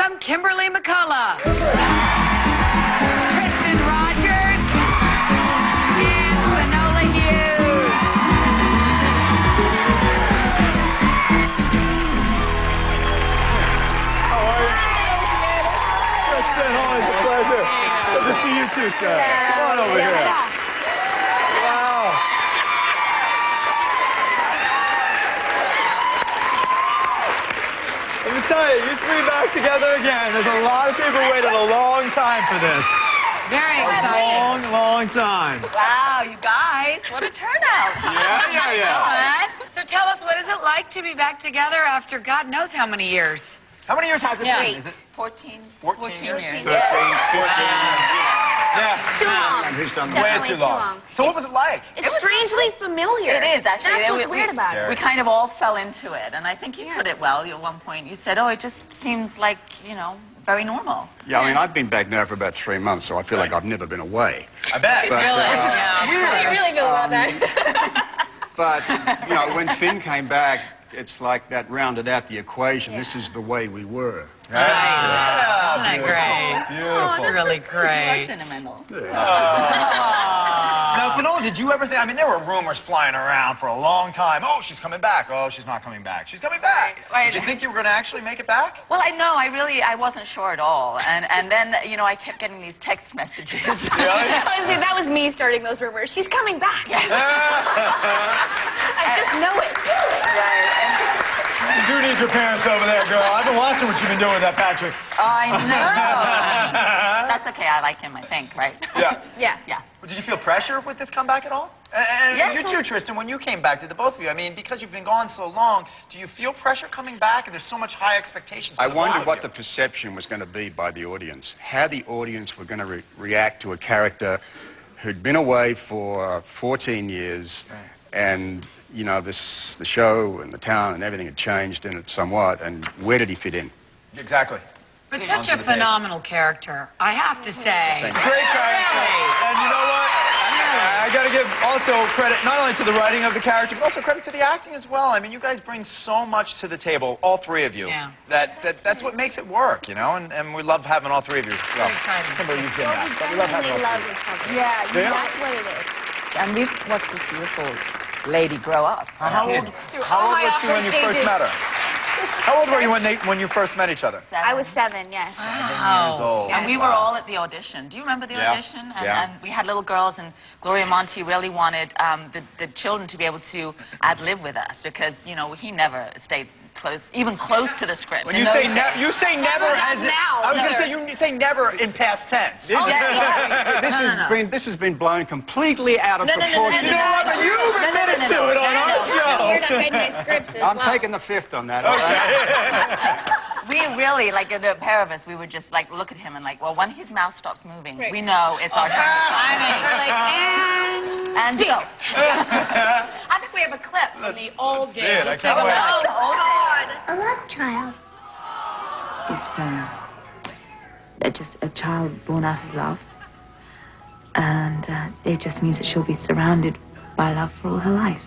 welcome Kimberly McCullough, Tristan Rogers, and Finola Hughes. How are you? Tristan, always a pleasure. Good to see you too, sir. Come on over here. Wow. Let me tell you, you three back together again. There's a lot of people waited a long time for this. Very exciting. Long time. Wow, you guys, what a turnout. Yeah. So tell us, what is it like to be back together after God knows how many years? How many years has it been? Is it 14 years? years. 13, 14 years. Yeah. Too long. Who's done Definitely way too long. So what was it like? It's strangely familiar. It is, actually. That's what's weird about it. We kind of all fell into it, and I think you put it well at one point. You said, oh, it just seems like, you know, very normal. Yeah, I mean, I've been back now for about 3 months, so I feel like I've never been away. I bet. But, How do you really feel about that? but, you know, when Finn came back, it's like that rounded out the equation. This is the way we were. Isn't that great? Beautiful. It's really You great. are sentimental. Now, Finola, did you ever think, I mean, there were rumors flying around for a long time. Oh, she's coming back. Oh, she's not coming back. She's coming back. Right. Did you think you were going to actually make it back? Well, I wasn't sure at all. And then, you know, I kept getting these text messages. Really? Honestly, that was me starting those rumors. She's coming back. I just know it. You do need your parents over there, girl. I've been watching what you've been doing with that Patrick. I know. That's okay. I like him, I think, right? Yeah. Yeah. Well, did you feel pressure with this comeback at all? And Yes. you too, Tristan, when you came back, did the both of you? I mean, because you've been gone so long, do you feel pressure coming back? And there's so much high expectations. I wondered what the perception was going to be by the audience, how the audience were going to react to a character who'd been away for 14 years, and, you know, the show and the town and everything had changed in it somewhat, and where did he fit in? Exactly. But such a phenomenal character, I have to say. Great character. And you know what? I got to give also credit not only to the writing of the character, but also credit to the acting as well. I mean, you guys bring so much to the table, all three of you. Yeah. That's what makes it work, you know, and we love having all three of you. Well, exciting. Kimberly, you've been that, but we love having all three of you. each other. Yeah, That's what it is. And we've watched this beautiful lady grow up. How old was she when you first met her? How old were you when you first met each other? 7. I was 7, yes. Years old. And we were all at the audition. Do you remember the audition? And we had little girls, and Gloria Monty really wanted the children to be able to ad-lib with us because, you know, he never stayed even close to the script. When you say never, you say never as in, now. I was going to say you say never in past tense. Oh, yeah. This has been blown completely out of proportion. You know what? But you admitted to it on our show. You're not reading my scripts as I'm well. taking the fifth on that. We really, like, the pair of us, we would just, like, look at him and, like, well, when his mouth stops moving, we know it's our time. And go. I think we have a clip from the old days. I can't wait. A love child. It's just a child born out of love. And it just means that she'll be surrounded by love for all her life.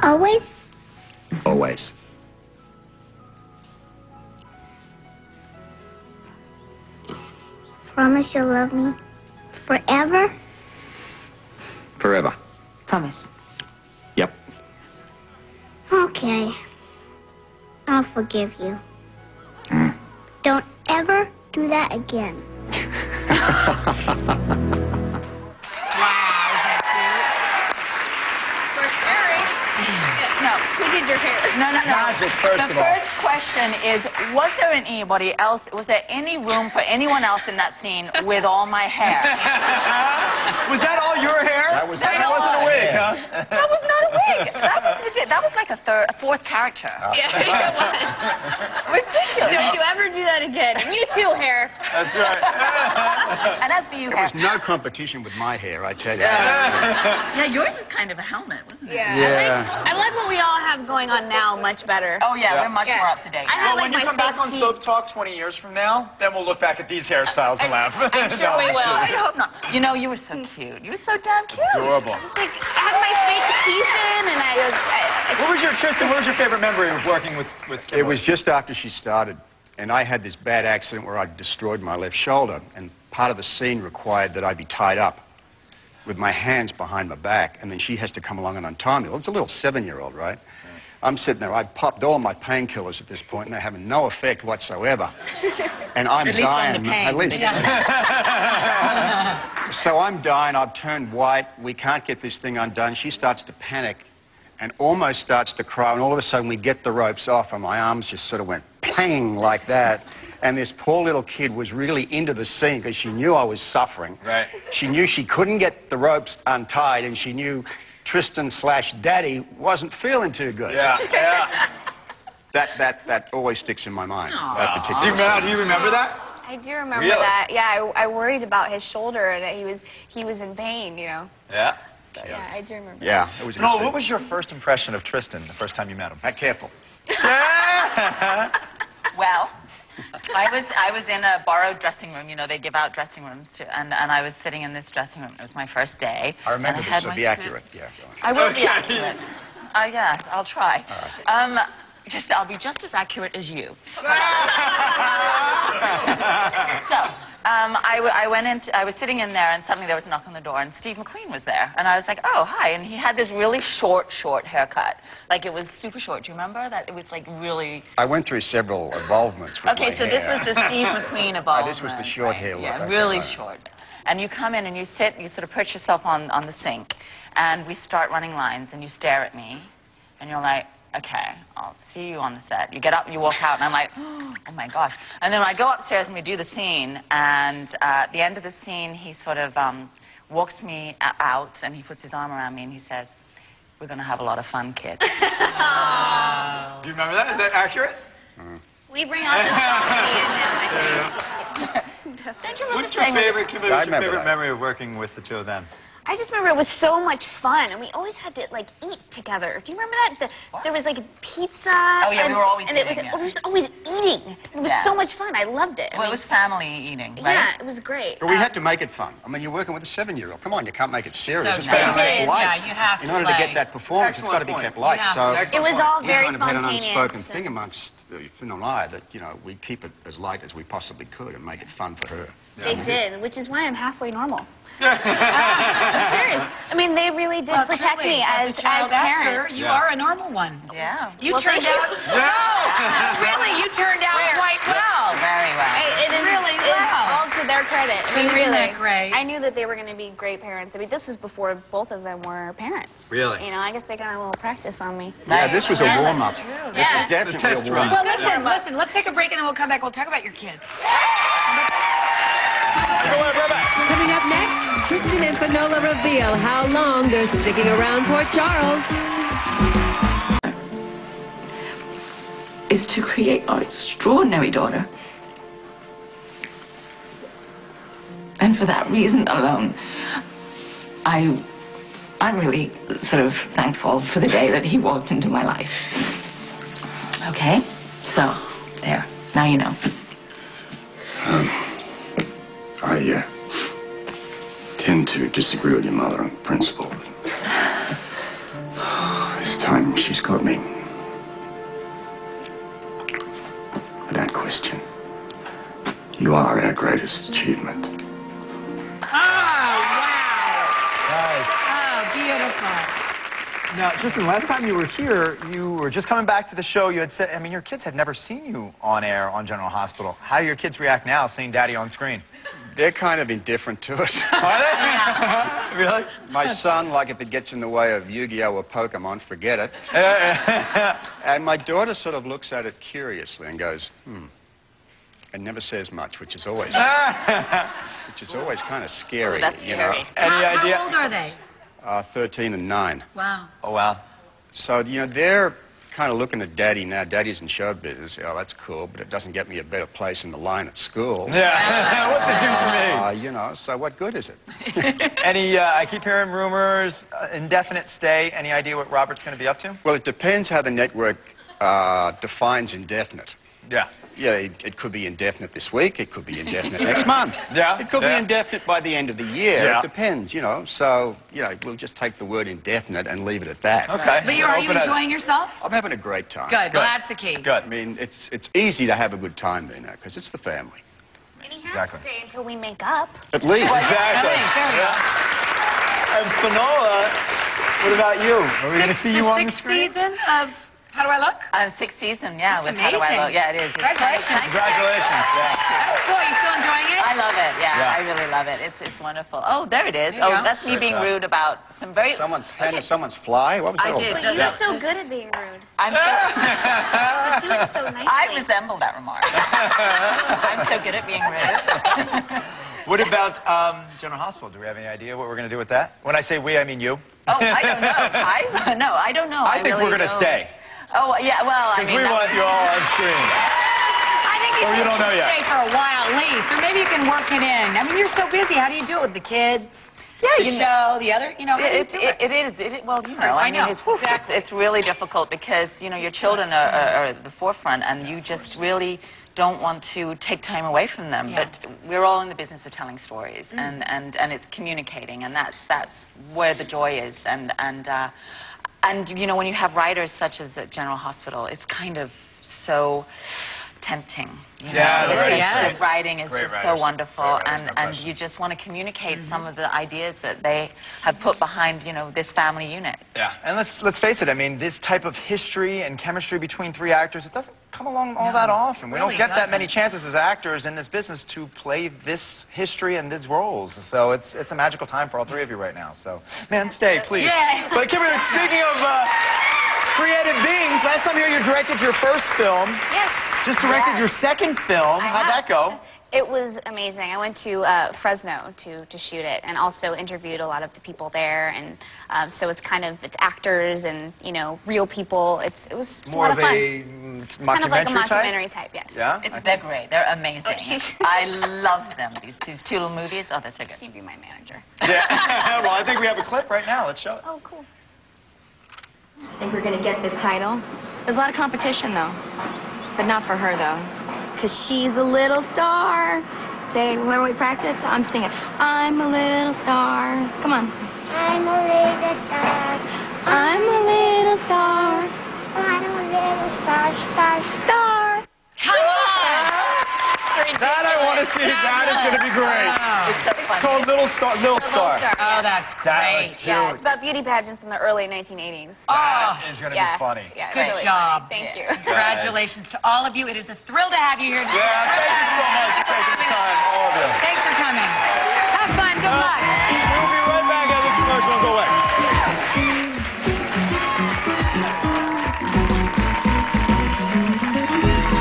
Always? Always. Promise you'll love me forever? Forever. Promise. Yep. Okay. I'll forgive you. Don't ever do that again. No. Who did your hair? No. Magic, first The of all. first question is, was there anybody else, was there any room for anyone else in that scene with all my hair? Was that all your hair? That was- That wasn't a wig, huh? That was not a wig. That was like a fourth character. Yeah, it was. Ridiculous. Don't you ever do that again. And you too, hair. That's right. And as for you, There was no competition with my hair, I tell you. yeah, yours is kind of a helmet, wasn't it? Yeah. I like what we all have going on now much better. Oh yeah, we're much more up to date. I now. have Well, when like you my come back fake on teeth. Soap Talk 20 years from now, then we'll look back at these hairstyles and laugh. I'm sure we will. I hope not. You know, you were so cute. You were so damn cute. Adorable. Like, I had my fake teeth in, and Tristan, what was your favorite memory of working with Kimberly? It was just after she started. and I had this bad accident where I destroyed my left shoulder, and part of the scene required that I be tied up with my hands behind my back, and then she has to come along and untie me. Well, it's a little 7-year-old, right? I'm sitting there. I popped all my painkillers at this point, and they're having no effect whatsoever. And I'm dying. At least. So I'm dying. I've turned white. We can't get this thing undone. She starts to panic and almost starts to cry. And all of a sudden, we get the ropes off, and my arms just sort of went pang like that. And this poor little kid was really into the scene because she knew I was suffering. Right. She knew she couldn't get the ropes untied, and she knew Tristan/Daddy wasn't feeling too good. Yeah, yeah. That always sticks in my mind. That particular do you remember that? I do remember that. Yeah, I worried about his shoulder and that he was in pain, you know. Yeah. But, yeah, I do remember. Yeah, it was. No, what was your first impression of Tristan the first time you met him? Not careful. Well, I was in a borrowed dressing room. You know, they give out dressing rooms, and I was sitting in this dressing room. It was my first day. I remember this, so be accurate. Yeah. I will be accurate. Yeah, I'll try. All right. I'll be just as accurate as you. So, I went in. I was sitting in there, and suddenly there was a knock on the door, and Steve McQueen was there. And I was like, "Oh, hi!" And he had this really short haircut, like it was super short. Do you remember that? It was like really. I went through several evolvements with my hair. This was the Steve McQueen evolvement. This was the short hair look. Yeah, really short. And you come in and you sit, you sort of perch yourself on the sink, and we start running lines, and you stare at me, and you're like, okay, I'll see you on the set. You get up and you walk out, and I'm like, oh my gosh. And then I go upstairs and we do the scene, and at the end of the scene, he sort of walks me out, and he puts his arm around me, and he says, we're going to have a lot of fun, kid. Do you remember that? Is that accurate? We bring all the comedy in now, I think. What's your favorite, Kimberly, what's your favorite memory of working with the two of them? I just remember it was so much fun, and we always had to, like, eat together. Do you remember that? There was, like, pizza. Oh, yeah, we were always eating. We were always eating. It was so much fun. I loved it. Well, it was family eating, right? Yeah, it was great. But we had to make it fun. I mean, you're working with a 7-year-old. Come on, you can't make it serious. No, it's got to make it light. Yeah, you have to. In order to get that performance, it's got to be kept light. So it was all very we kind of had an spontaneous. unspoken thing amongst Finola and I that, you know, we keep it as light as we possibly could and make it fun for her. They did, which is why I'm halfway normal. Serious. I mean, they really did protect me as parents. You are a normal one. Yeah. You turned out. Really, you turned out quite well. Very well. It is really well. well. All to their credit. I mean, Isn't really. that great? I knew that they were going to be great parents. I mean, this was before both of them were parents. Really? You know, I guess they got a little practice on me. Yeah, this was a warm-up. This Yeah. was definitely a warm-up. Well, listen. Let's take a break and then we'll come back. We'll talk about your kids. Coming up next, Tristan and Finola reveal how long they're sticking around Port Charles. Is to create our extraordinary daughter. And for that reason alone, I'm really sort of thankful for the day that he walked into my life. Okay? So, there. Now you know. I tend to disagree with your mother on principle. This time she's got me. Without question, you are our greatest achievement. Now, Tristan, last time you were here, you were just coming back to the show. You had said, I mean, your kids had never seen you on air on General Hospital. How do your kids react now seeing Daddy on screen? They're kind of indifferent to it. Are they? Really? My son, like if it gets in the way of Yu-Gi-Oh or Pokemon, forget it. And my daughter sort of looks at it curiously and goes, and never says much, which is always kind of scary, you know. Any idea? How old are they? 13 and 9. Wow. Oh, wow. So, you know, they're kind of looking at Daddy now. Daddy's in show business. Oh, that's cool, but it doesn't get me a better place in the line at school. Yeah. What's it do for me? You know, so what good is it? Any, I keep hearing rumors, indefinite stay. Any idea what Robert's going to be up to? Well, it depends how the network defines indefinite. Yeah. it could be indefinite this week. It could be indefinite next month. Yeah. It could be indefinite by the end of the year. Yeah. It depends, So, we'll just take the word indefinite and leave it at that. Okay. Leo, are you enjoying yourself? I'm having a great time. Good. Well, that's the key. Good. I mean, it's easy to have a good time there now because it's the family. And he has Exactly. to stay until we make up. At least. Exactly. And Finola, what about you? Are we going to see you on the Sixth screen? season of How Do I Look? Sixth season, yeah. That's with How Do I amazing. Look? Yeah, it is. Congratulations. Congratulations. Yeah. Cool. You still enjoying it? I love it. Yeah, Yeah. I really love it. It's wonderful. Oh, there it is. There you go. That's me being rude about some very... Someone's handed someone's fly? What was that I all did. about? But you're so good at being rude. I'm so... You do it so nicely. I resemble that remark. I'm so good at being rude. What about General Hospital? Do we have any idea what we're going to do with that? When I say we, I mean you. Oh, I don't know. I don't know. I think really we're going to don't. stay. Oh, yeah, well, I mean... Because we want you all on screen. I think Or you don't know yet. Stay for a while at least, or maybe you can work it in. I mean, you're so busy. How do you do it with the kids? Yeah, the show, the other, how do you do it? It is. Well, I know. It's really difficult because, your children are at the forefront and you just really don't want to take time away from them. Yeah. But we're all in the business of telling stories and it's communicating, and that's where the joy is. And when you have writers such as at General Hospital, it's kind of so tempting. Yeah, the writing's The writing is great just writers. so wonderful, Great writers, no and question. you just want to communicate some of the ideas that they have put behind, this family unit. Yeah, and let's face it. I mean, this type of history and chemistry between three actors, it doesn't come along all that often. We really don't get that doesn't. many chances as actors in this business to play this history and these roles. So it's a magical time for all three of you right now. So, man, stay, please. Yeah. But Kimberly, speaking of creative beings, last time here you directed your first film. Yes. Just directed your second film. How'd that go? It was amazing. I went to Fresno to shoot it, and also interviewed a lot of the people there, and so it's actors and real people. It was More a lot of of fun. a Kind of like a mockumentary type? mockumentary type, yes. Yeah? They're great. They're amazing. Okay. I love them. These two little movies. Oh, they're so good. He'd be my manager. Yeah. Well, I think we have a clip right now. Let's show it. Oh, cool. I think we're going to get this title. There's a lot of competition, though. But not for her, though. Because she's a little star. Say, when we practice, I'm singing, I'm a little star. Come on. I'm a little star. I'm a little star. I'm a little star, star, Star. Come on! That I want to see. That is going to be great. It's so It's funny. called Little Star. Oh, that's That great. was Yeah, cute. it's about beauty pageants in the early 1980s. That is going to Yeah. be funny. Yeah, Good really job. funny. Thank you. Congratulations to all of you. It is a thrill to have you here. Yeah, thank you so much for taking the time, all of you. Thanks for coming. Have fun. Good luck.